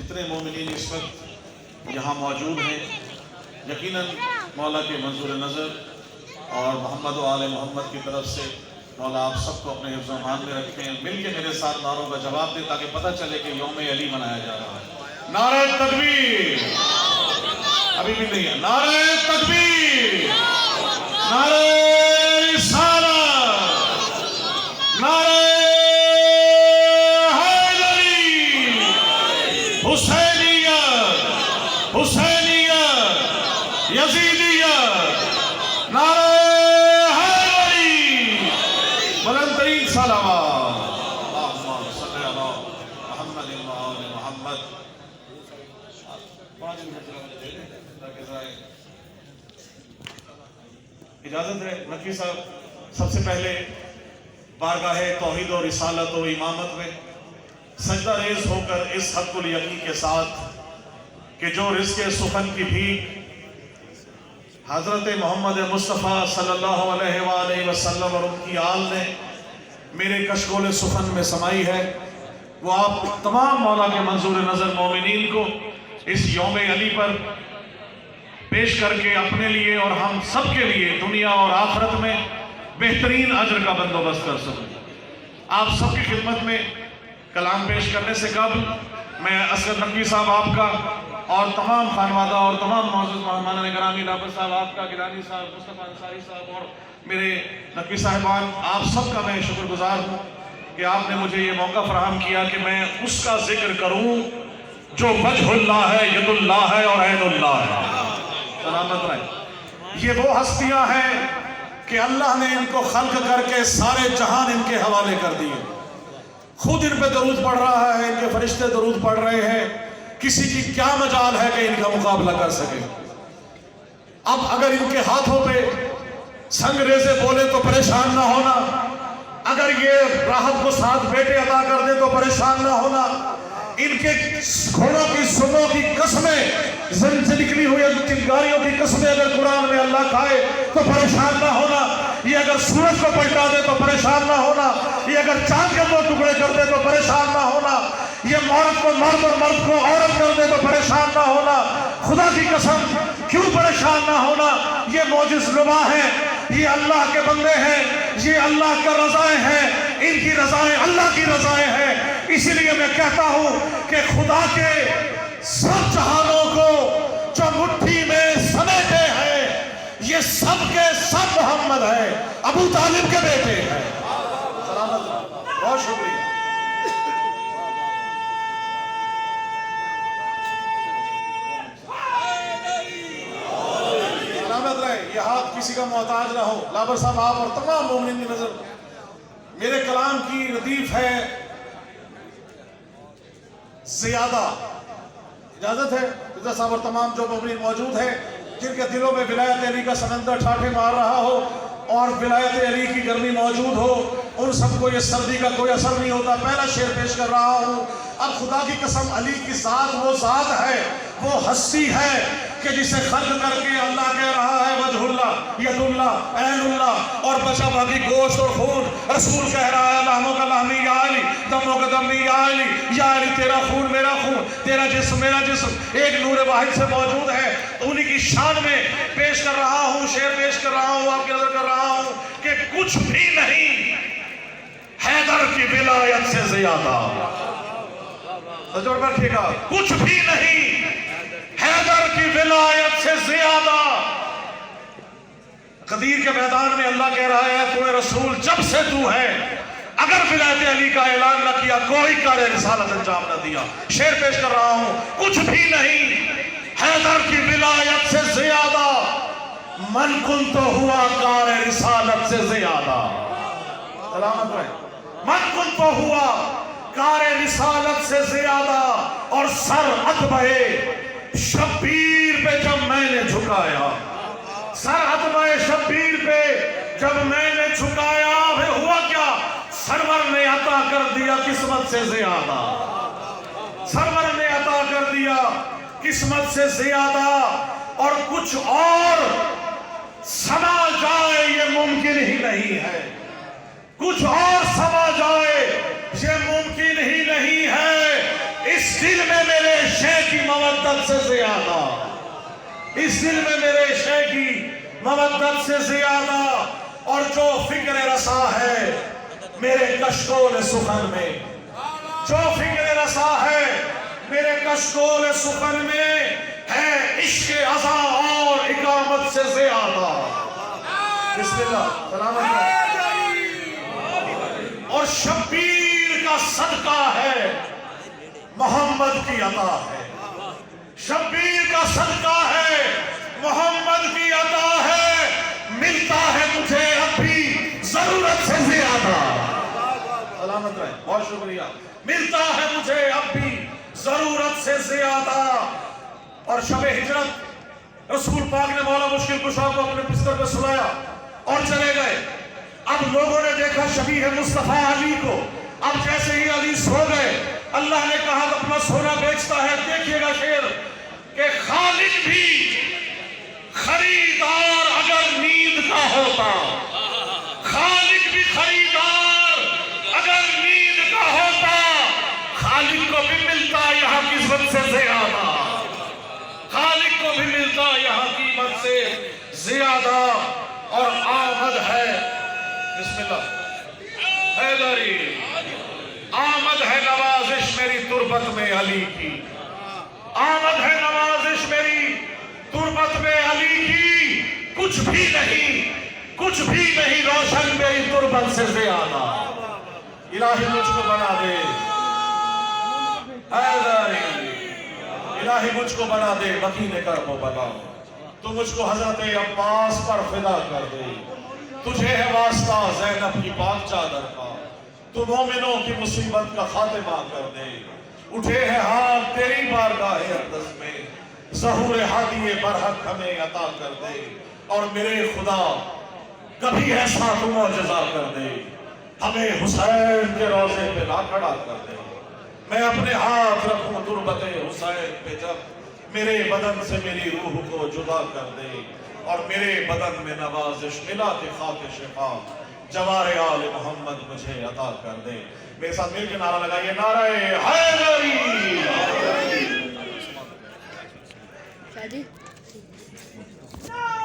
जितने मोमिनीन इस वक्त यहाँ मौजूद हैं, यकीनन मौला के मंजूर नज़र और मोहम्मद व आले मोहम्मद की तरफ से मौला आप सबको अपने हिफ्ज़ व ईमान में रखें। मिल के मेरे साथ नारों का जवाब दें ताकि पता चले कि यौम अली मनाया जा रहा है। नारे तकबीर, अभी भी नहीं है। नारे तकबीर, नारे रिसालत, नारे यज़ीदियत, नारे हैदरी, बुलंद तरीन सलावत, अल्लाहुम्मा सल्ली अला मुहम्मद व आले मुहम्मद। इजाजत है नकी साहब, सबसे पहले बारगाहे तौहीद और रिसालत और इमामत में सजदा रेज़ होकर इस हक़्क़ुल यक़ीन के साथ कि जो रिज़्क़े सुखन की भीख हज़रत मोहम्मद मुस्तफ़ा सल्लल्लाहु अलैहि वसल्लम और उनकी आल ने मेरे कशकोल सुखन में समाई है, वो आप तमाम मौला के मंजूर नज़र मोमिनीन को इस यौम अली पर पेश करके अपने लिए और हम सब के लिए दुनिया और आखिरत में बेहतरीन अजर का बंदोबस्त कर सकें। आप सबकी खिदमत में कलाम पेश करने से कबल मैं असद नकवी साहब आपका और तमाम खानवादा और तमाम मौजूद मेहमान गिरामी लाबर साहब आपका, गिलानी साहब, मुस्तफ़ा अंसारी साहब और मेरे नकवी साहिबान, आप सबका मैं शुक्रगुजार हूँ कि आपने मुझे ये मौका फराहम किया कि मैं उसका जिक्र करूँ जो वजहुल्लाह है, यदुल्लाह है और ऐनुल्लाह है। सलामत रहे। ये वो हस्तियाँ हैं कि अल्लाह ने इनको खल्क करके सारे जहान इनके हवाले कर दिए। खुद इन पे दरूद पढ़ रहा है, इनके फरिश्ते दरूद पढ़ रहे हैं। किसी की क्या मजाल है कि इनका मुकाबला कर सके। अब अगर इनके हाथों पे संगरेज़े बोले तो परेशान ना होना, अगर ये राहत को 7 बेटे अदा कर दे तो परेशान ना होना, इनके घोड़ों की सुनों की कसमें से निकली हुई चिंगारियों की कसमें अगर कुरान में अल्लाह खाए तो परेशान ना होना, ये अगर सूरज को पलटा दे तो परेशान ना होना, ये अगर चांद के 2 टुकड़े कर दे तो परेशान ना होना, ये मर्द को मर्द और मर्द को औरत कर दे तो परेशान ना होना। खुदा की कसम क्यों परेशान ना होना, ये मौजिज़ नुमा है, ये अल्लाह के बंदे हैं, ये अल्लाह का रज़ाएं हैं, इनकी रज़ाएं अल्लाह की रज़ाएं हैं। इसीलिए मैं कहता हूँ कि खुदा के सब जहानों को जो मुट्ठी में समेटे हैं, ये सब के सब मोहम्मद है, अबू तालिब के बेटे हैं। बहुत शुक्रिया। ये हाथ किसी का मोहताज ना हो। लाबर साहब आप और तमाम मोमिनीन की नजर मेरे कलाम की रदीफ है ज़ियादा। इजाजत है रिज़ा साहब और तमाम जो मोमिनीन मौजूद है जिनके दिलों में विलायत अली का समंदर ठाठे मार रहा हो और विलायत अली की गर्मी मौजूद हो, उन सबको ये सर्दी का कोई असर नहीं होता। पहला शेर पेश कर रहा हूँ। अब खुदा की कसम अली की ज़ात वो ज़ात है, वो हस्ती है कि जिसे खल्क करके अल्लाह कह रहा है वजहुल्लाह, यदुल्लाह, ऐनुल्लाह, और बचा बाकी गोश्त और खून रसूल कह रहा है लहमों का लहमी या अली, दमों का दमी या अली, तेरा खून मेरा खून, तेरा जिस्म मेरा जिस्म एक नूर वाहिद से मौजूद है। तो उन्हीं की शान में पेश कर रहा हूँ, शेर पेश कर रहा हूँ, आपकी नजर कर रहा हूँ कि कुछ भी नहीं हैदर की विलायत से ज्यादा। रखिएगा, कुछ भी नहीं हैदर की विलायत से ज्यादा। कदीर के मैदान में अल्लाह कह रहा है तुम्हें रसूल जब से तू है, अगर विलायत अली का ऐलान न किया कोई कार्य रिसालत अंजाम न दिया। शेर पेश कर रहा हूं, कुछ भी नहीं हैदर की विलायत से ज्यादा, मन कुन तो हुआ कार्य रिसालत से ज्यादा। सलामत रहे। मन कुन तो हुआ कार्य रिसालत से ज्यादा, और सर अतबे शब्बीर पे जब मैंने झुकाया, सर अतबे शब्बीर पे जब मैंने झुकाया, फिर हुआ क्या? सरवर ने अता कर दिया किस्मत से ज्यादा, सरवर ने अता कर दिया किस्मत से ज्यादा। और कुछ और समा जाए ये मुमकिन ही नहीं है, कुछ और समा जाए ये मुमकिन ही नहीं है। इस दिल में मेरे मवद्दत से ज्यादा, इस दिल में मेरे शेख की मवद्दत से ज्यादा, और जो फिक्र रसा है मेरे कशकोल सुखन में, जो फिक्र रसा है मेरे कशकोल सुखन में, है इश्क अज़ा और इकामत से ज्यादा। बिस्मिल्लाह, सलामत। और शब्बीर का सदका है मोहम्मद की अता है, शब्बीर का सदका है मोहम्मद की अता है, मिलता है मुझे अब भी जरूरत से ज्यादा। सलामत रहे, बहुत शुक्रिया। मिलता है मुझे अब भी जरूरत से ज्यादा। और शब हिजरत रसूल पाक ने मौला मुश्किल कुशा को अपने बिस्तर पे सुलाया और चले गए। अब लोगों ने देखा शबीह है मुस्तफा अली को। अब जैसे ही अली सो गए, अल्लाह ने कहा अपना सोना बेचता है। देखिएगा शेर कि खालिद भी खरीदार अगर नींद का होता, खालिद भी खरीदार अगर नींद का होता, खालिद को भी मिलता यहाँ किस्मत से ज्यादा, खालिद को भी मिलता यहाँ कीमत से ज्यादा। और आमद है, बिस्मिल्लाह, हैदरी, आमद है नवाजिश मेरी तुरबत में अली की, आमद है नवाजिश मेरी तुरबत में अली की, कुछ भी नहीं, कुछ भी नहीं रोशन मेरी तुरबत से ज्यादा। इलाही मुझको बना दे हैदरी, इलाही मुझको बना दे वकील कर वो बना, तू मुझको हजरत अब्बास पर फिदा कर दे, तुझे है वास्ता ज़ैनब की पाक चादर का, तू मोमिनों की मुसीबत का खातिमा कर दे। उठे है हाथ तेरी बारगाह अक़दस में, ज़हूर हादी बरहक हमें अता कर दे। और मेरे खुदा कभी ऐसा तू मौजज़ा कर दे, हमें हुसैन के रोज़े पे ला खड़ा कर दे। मैं अपने हाथ रखूं तुरबते हुसैन पे जब, मेरे बदन से मेरी रूह को जुदा कर दे। और मेरे बदन में नवाजिश मिला के खाके शिफा, जवारे आले मोहम्मद मुझे अता कर दे। मेरे साथ मिलकर नारा लगाइए, नारे हैदरी।